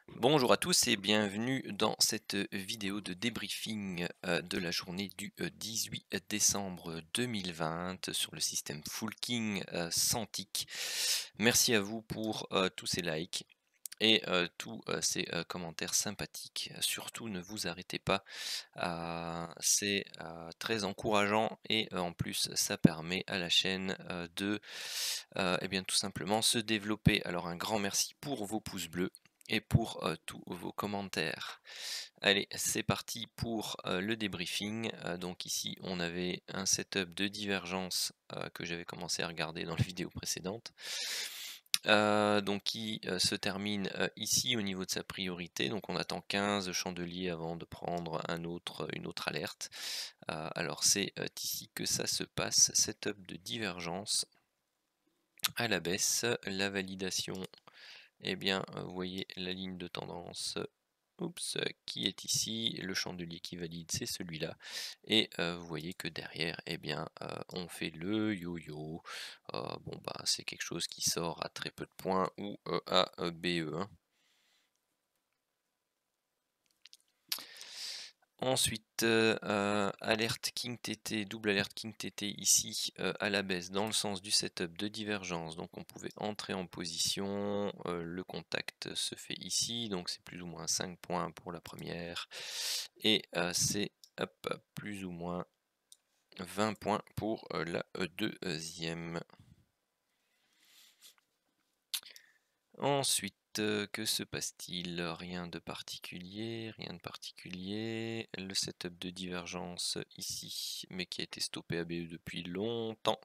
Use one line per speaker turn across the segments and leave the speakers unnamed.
Bonjour à tous et bienvenue dans cette vidéo de débriefing de la journée du 18 décembre 2020 sur le système Full King Cintiq. Merci à vous pour tous ces likes et tous ces commentaires sympathiques. Surtout ne vous arrêtez pas, c'est très encourageant et en plus ça permet à la chaîne de eh bien, tout simplement se développer. Alors un grand merci pour vos pouces bleus et pour tous vos commentaires. Allez, c'est parti pour le débriefing. Donc ici, on avait un setup de divergence que j'avais commencé à regarder dans la vidéo précédente. Donc qui se termine ici au niveau de sa priorité. Donc on attend 15 chandeliers avant de prendre une autre alerte. Alors c'est ici que ça se passe, setup de divergence à la baisse. La validation, eh bien, vous voyez la ligne de tendance, qui est ici. Le chandelier qui valide, c'est celui-là. Et vous voyez que derrière, eh bien, on fait le yo-yo. Bon, bah, c'est quelque chose qui sort à très peu de points ou à BE, hein. Ensuite, alerte King TT, double alerte King TT ici à la baisse dans le sens du setup de divergence. Donc on pouvait entrer en position, le contact se fait ici, donc c'est plus ou moins 5 points pour la première. Et c'est plus ou moins 20 points pour la deuxième. Ensuite, que se passe-t-il? Rien de particulier, rien de particulier. Le setup de divergence ici, mais qui a été stoppé à BE depuis longtemps,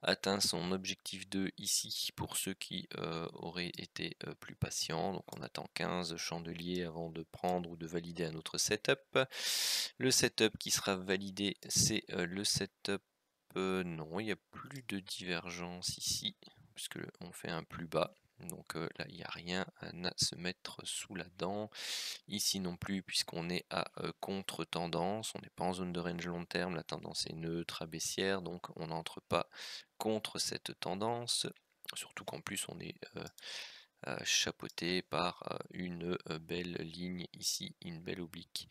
atteint son objectif 2 ici pour ceux qui auraient été plus patients. Donc on attend 15 chandeliers avant de prendre ou de valider un autre setup. Le setup qui sera validé, c'est le setup... non, il n'y a plus de divergence ici, puisque on fait un plus bas. Donc là, il n'y a rien à se mettre sous la dent. Ici non plus, puisqu'on est à contre-tendance. On n'est pas en zone de range long terme. La tendance est neutre à baissière, donc on n'entre pas contre cette tendance. Surtout qu'en plus, on est chapeauté par une belle ligne ici, une belle oblique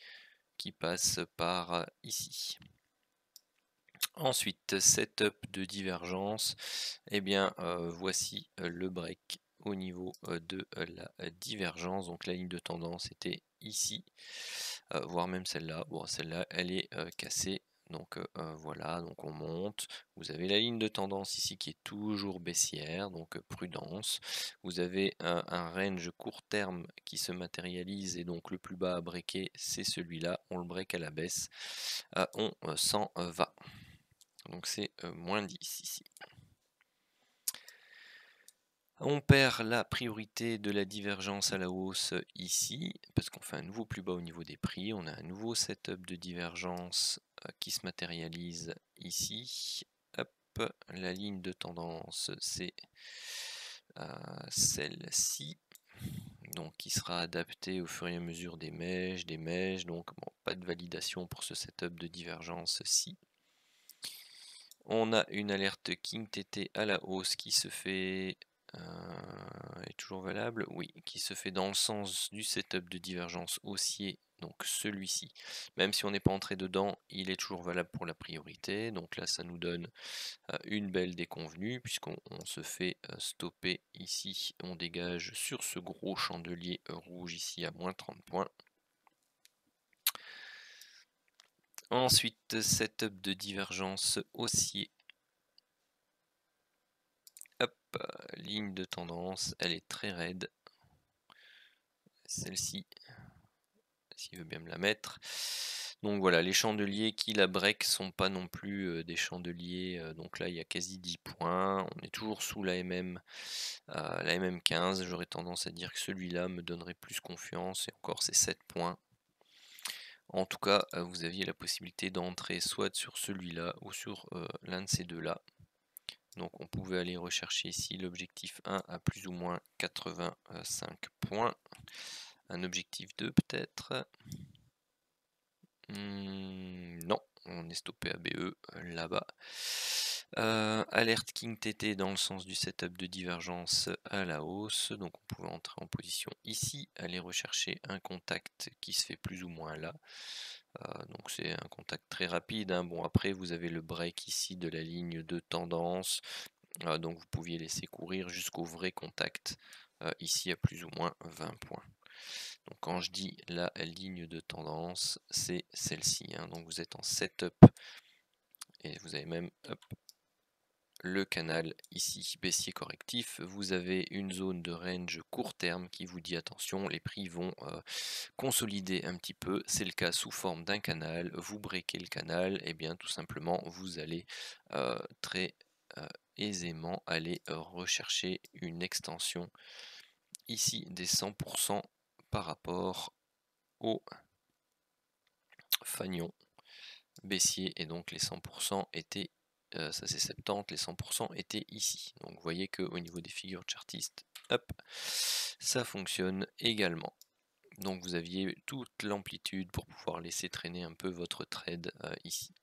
qui passe par ici. Ensuite, setup de divergence, eh bien voici le break au niveau de la divergence. Donc la ligne de tendance était ici, voire même celle-là. Bon, celle-là, elle est cassée. Donc voilà, donc on monte. Vous avez la ligne de tendance ici qui est toujours baissière, donc prudence. Vous avez un range court terme qui se matérialise et donc le plus bas à breaker, c'est celui-là. On le break à la baisse. On s'en va. Donc c'est moins 10 ici. On perd la priorité de la divergence à la hausse ici, parce qu'on fait un nouveau plus bas au niveau des prix. On a un nouveau setup de divergence qui se matérialise ici. Hop, la ligne de tendance, c'est celle-ci. Donc qui sera adaptée au fur et à mesure des mèches. Donc bon, pas de validation pour ce setup de divergence-ci. On a une alerte King TT à la hausse qui se fait, est toujours valable? Oui, qui se fait dans le sens du setup de divergence haussier, donc celui-ci. Même si on n'est pas entré dedans, il est toujours valable pour la priorité. Donc là, ça nous donne une belle déconvenue, puisqu'on se fait stopper ici. On dégage sur ce gros chandelier rouge ici à moins 30 points. Ensuite, setup de divergence haussier. Hop, ligne de tendance, elle est très raide. Celle-ci, s'il veut bien me la mettre. Donc voilà, les chandeliers qui la break sont pas non plus des chandeliers. Donc là, il y a quasi 10 points. On est toujours sous la MM15. J'aurais tendance à dire que celui-là me donnerait plus confiance. Et encore, c'est 7 points. En tout cas, vous aviez la possibilité d'entrer soit sur celui-là ou sur l'un de ces deux-là. Donc on pouvait aller rechercher ici l'objectif 1 à plus ou moins 85 points. Un objectif 2 peut-être. Non, on est stoppé ABE là-bas. Alerte King TT dans le sens du setup de divergence à la hausse, donc on pouvait entrer en position ici, aller rechercher un contact qui se fait plus ou moins là. Donc c'est un contact très rapide, hein. Bon, après vous avez le break ici de la ligne de tendance, donc vous pouviez laisser courir jusqu'au vrai contact ici à plus ou moins 20 points. Donc quand je dis la ligne de tendance, c'est celle-ci, hein. Donc vous êtes en setup et vous avez même le canal ici baissier correctif. Vous avez une zone de range court terme qui vous dit attention, les prix vont consolider un petit peu. C'est le cas sous forme d'un canal. Vous breakez le canal, et bien tout simplement vous allez très aisément aller rechercher une extension ici des 100% par rapport au fanion baissier, et donc les 100% étaient ça c'est 70, les 100% étaient ici. Donc vous voyez que au niveau des figures chartistes, hop, ça fonctionne également. Donc vous aviez toute l'amplitude pour pouvoir laisser traîner un peu votre trade ici.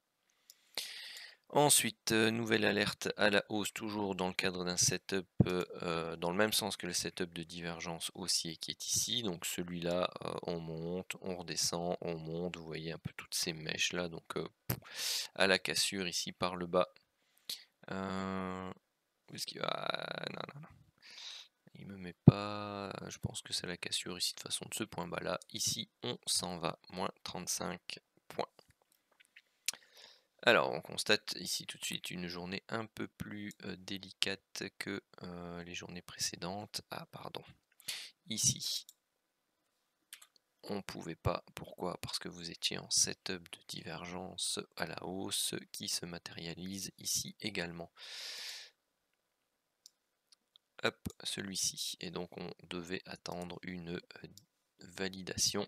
Ensuite, nouvelle alerte à la hausse, toujours dans le cadre d'un setup dans le même sens que le setup de divergence haussier qui est ici. Donc celui-là, on monte, on redescend, on monte. Vous voyez un peu toutes ces mèches là, donc à la cassure ici par le bas. Où est-ce qu'il va? Non, non, non. Il me met pas. Je pense que c'est la cassure ici de façon de ce point bas là. Ici, on s'en va, moins 35 points. Alors, on constate ici tout de suite une journée un peu plus délicate que les journées précédentes. Ah, pardon. Ici, on pouvait pas. Pourquoi? Parce que vous étiez en setup de divergence à la hausse qui se matérialise ici également. Hop, celui-ci. Et donc, on devait attendre une validation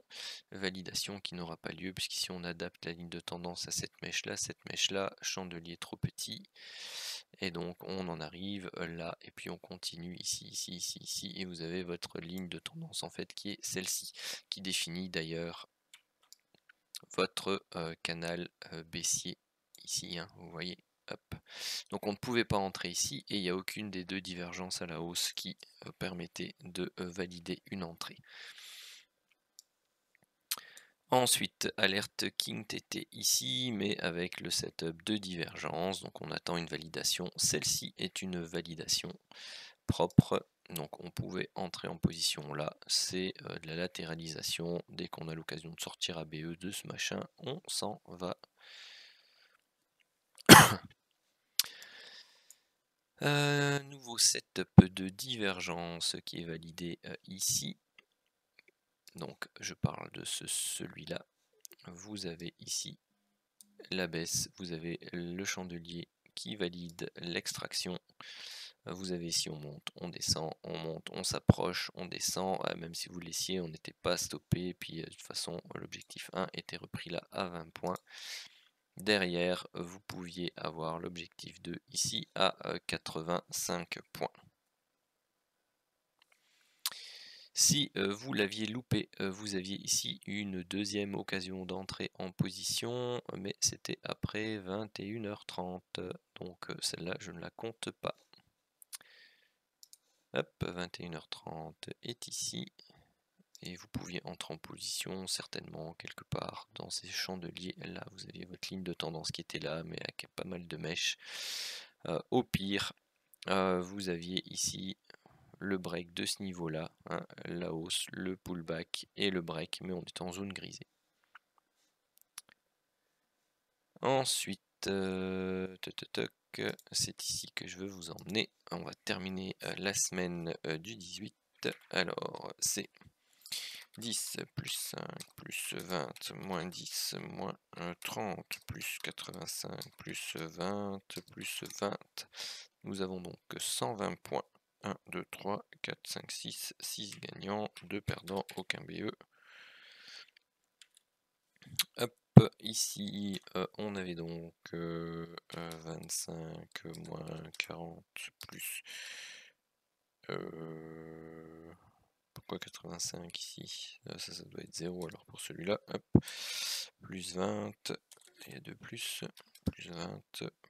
qui n'aura pas lieu, puisqu'ici on adapte la ligne de tendance à cette mèche là, chandelier trop petit, et donc on en arrive là, et puis on continue ici, et vous avez votre ligne de tendance en fait qui est celle-ci, qui définit d'ailleurs votre canal baissier ici, hein, vous voyez. Hop. Donc on ne pouvait pas entrer ici, et il n'y a aucune des deux divergences à la hausse qui permettait de valider une entrée. Ensuite, alerte King TT ici, mais avec le setup de divergence, donc on attend une validation. Celle-ci est une validation propre, donc on pouvait entrer en position là, c'est de la latéralisation. Dès qu'on a l'occasion de sortir ABE de ce machin, on s'en va. Nouveau setup de divergence qui est validé ici. Donc je parle de celui-là. Vous avez ici la baisse, vous avez le chandelier qui valide l'extraction. Vous avez ici on monte, on descend, on monte, on s'approche, on descend. Même si vous laissiez, on n'était pas stoppé. Puis de toute façon, l'objectif 1 était repris là à 20 points. Derrière, vous pouviez avoir l'objectif 2 ici à 85 points. Si vous l'aviez loupé, vous aviez ici une deuxième occasion d'entrer en position, mais c'était après 21h30, donc celle-là je ne la compte pas. Hop, 21h30 est ici, et vous pouviez entrer en position certainement quelque part dans ces chandeliers. Là, vous aviez votre ligne de tendance qui était là, mais avec pas mal de mèches. Au pire, vous aviez ici le break de ce niveau-là, hein, la hausse, le pullback et le break, mais on est en zone grisée. Ensuite, c'est ici que je veux vous emmener. On va terminer la semaine du 18. Alors, c'est 10 plus 5 plus 20 moins 10 moins 30 plus 85 plus 20 plus 20. Nous avons donc 120 points. 1, 2, 3, 4, 5, 6, 6 gagnants, 2 perdants, aucun BE. Hop, ici, on avait donc 25 moins 40 plus... pourquoi 85 ici? Ça doit être 0 alors pour celui-là. Hop, plus 20, et 2 plus 20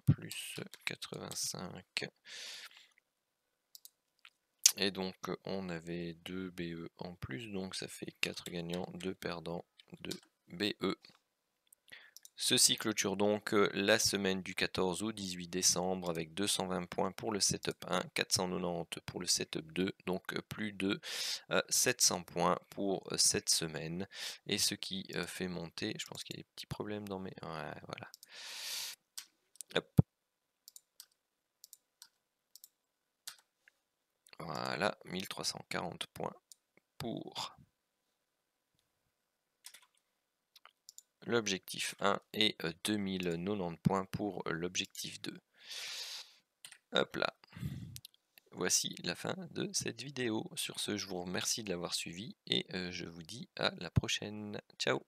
plus 85. Et donc on avait 2 BE en plus, donc ça fait 4 gagnants, 2 perdants, 2 BE. Ceci clôture donc la semaine du 14 au 18 décembre avec 220 points pour le setup 1, 490 pour le setup 2, donc plus de 700 points pour cette semaine. Et ce qui fait monter, je pense qu'il y a des petits problèmes dans mes... Ouais, voilà. Hop. Voilà, 1340 points pour l'objectif 1 et 2090 points pour l'objectif 2. Hop là. Voici la fin de cette vidéo. Sur ce, je vous remercie de l'avoir suivi et je vous dis à la prochaine. Ciao!